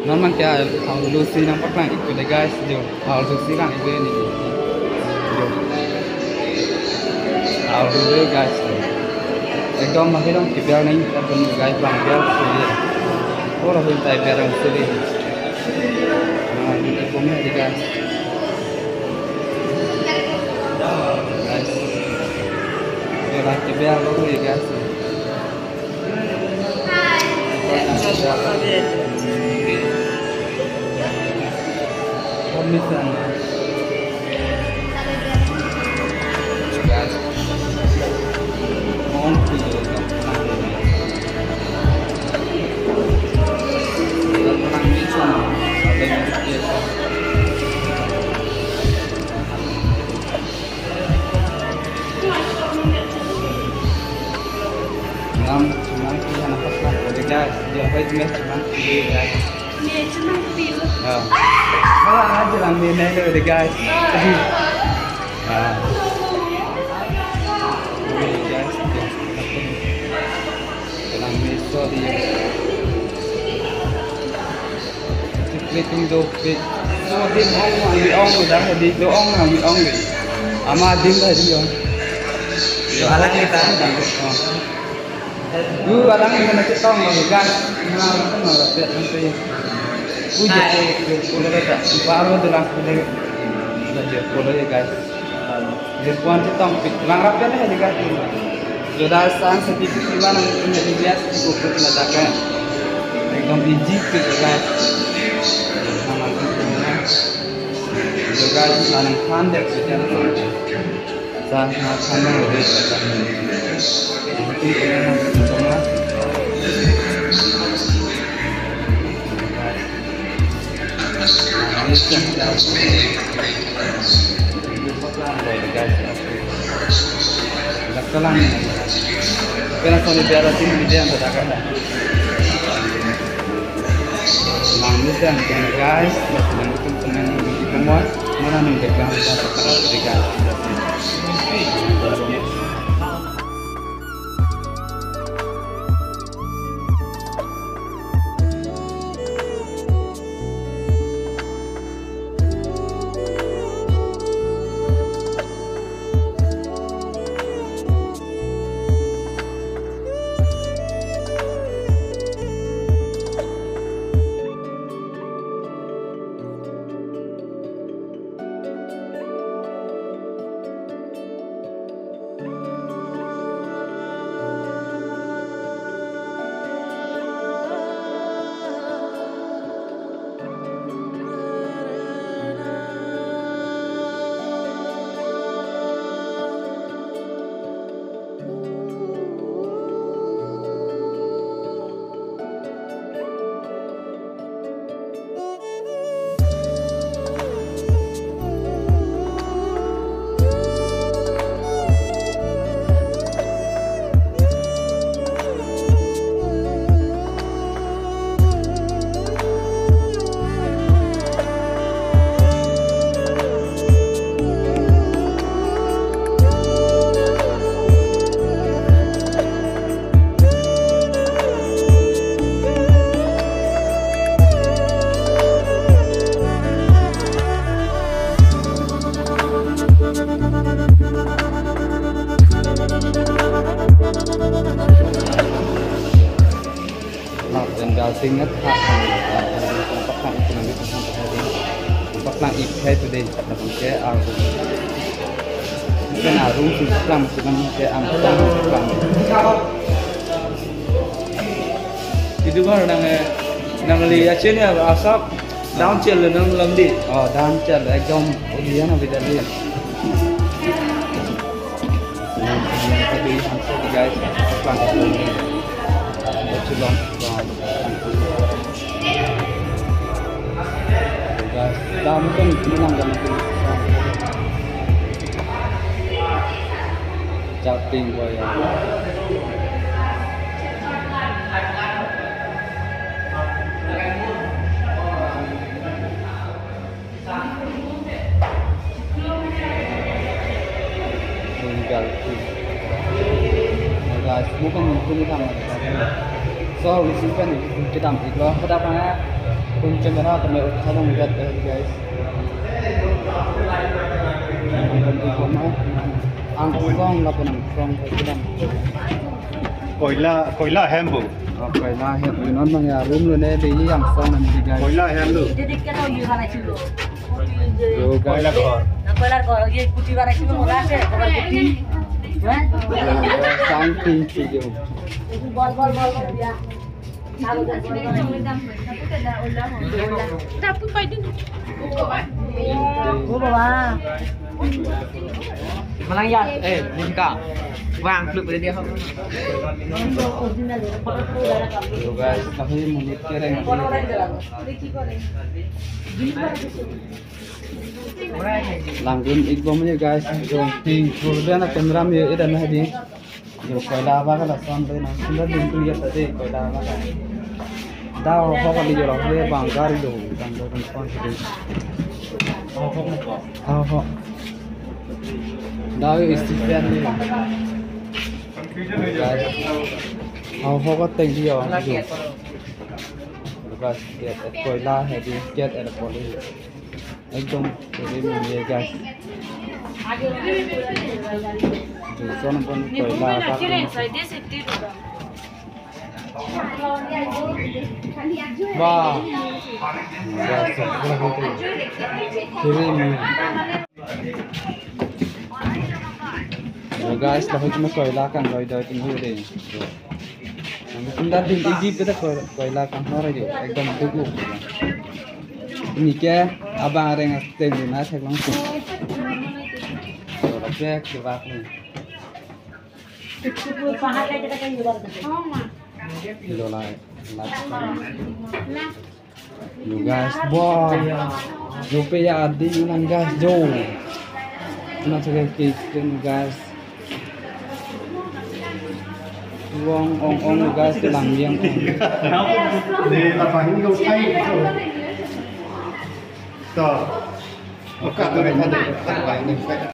non mang kia ao lucy nang pak lang ikut deh guys jo ao lucy lang ibu ini jo ao dulu guys ekdom masih dong kipiar nih tapi guys bang biar sih orang pun tak biar orang sih nah ini punya deh guys guys biar kipiar dulu ya guys Permission. Guys, mohon video tenang ini sama ada yang biasa. Cuman kita nampak lah, jadi guys, dia baik cuman video guys. Dia cuman video. Malah aja lang din na deh guys. Ah. Okay guys. Lang meso dia. Splitting do fit. So din ong udah di do ong ni. Ama din lah dia. Yo alang kita. Lu alang kita nak tong guys. Nah, kan ada pet nanti. Puja pulau ada baru dalam pulau ada pulau ya guys. Jepun itu tampil lang rapi ada juga. Sudah sang sedikit mana mungkin bias cukup ledakan. Ekdom biji ke guys. Nama itu guys lanang pandek saja. Sangat sangat lebih itu semua. Laksalan pera soni biara tim dia anda takkan langutan guys langutan teman semua mana nih dekat dekat Ingat tempat lang ekonomi tempat lang ikai today tapi ke aku kan arung sulam cuman ke ampang sulam itu kan nang lihat sini asap down chel nang lamdi oh down chel ekdom dia na beda dia tadi hasil guys tempat lang sulam dami kan bilang ganito Japing ko yan tinggal guys bukan punya kamar so di sini kan kita ambil berapa kunci mana kami utama melihat guys. Angkong lah pun angkong kita. Koila hembu. Okay lah, ya punon mga room lo na di angkong nanti guys. Koila hembu. Yo Koila guys. ghor. Something video. Tapi pwede na. Malang yan. Hindi ka. Wang flip rin dia. Yo guys, kasi munit ka rin. Langgun igbom niya guys. Yung ting kurda na kamera mo ida na di. Yo koila ba ka lasan ba na. Sunda din ko yata di koila ba ka. Daw ho ka di joro he bangari do. Tangdo kan confidence. Ho. Daw yung istifian niya. Ho ka teng dia. Guys, get at koila hai di get at police. एकदम ये guys. Sono pun koila Wah. Guys, lahat cuma koila kan loy doi tinggi deh. Kita di Egypt kita koila kan orang itu, एकदम dulu. Ini ke abang orang yang di mana saya langsung. Kalau back ke belakang. Itu lah. You guys, wow. Jope ya adi ulang guys, jo. Nak cakap kitchen guys. Ong guys kelang yang. Di apa ini kau thay? Tuh. Buka tu ada.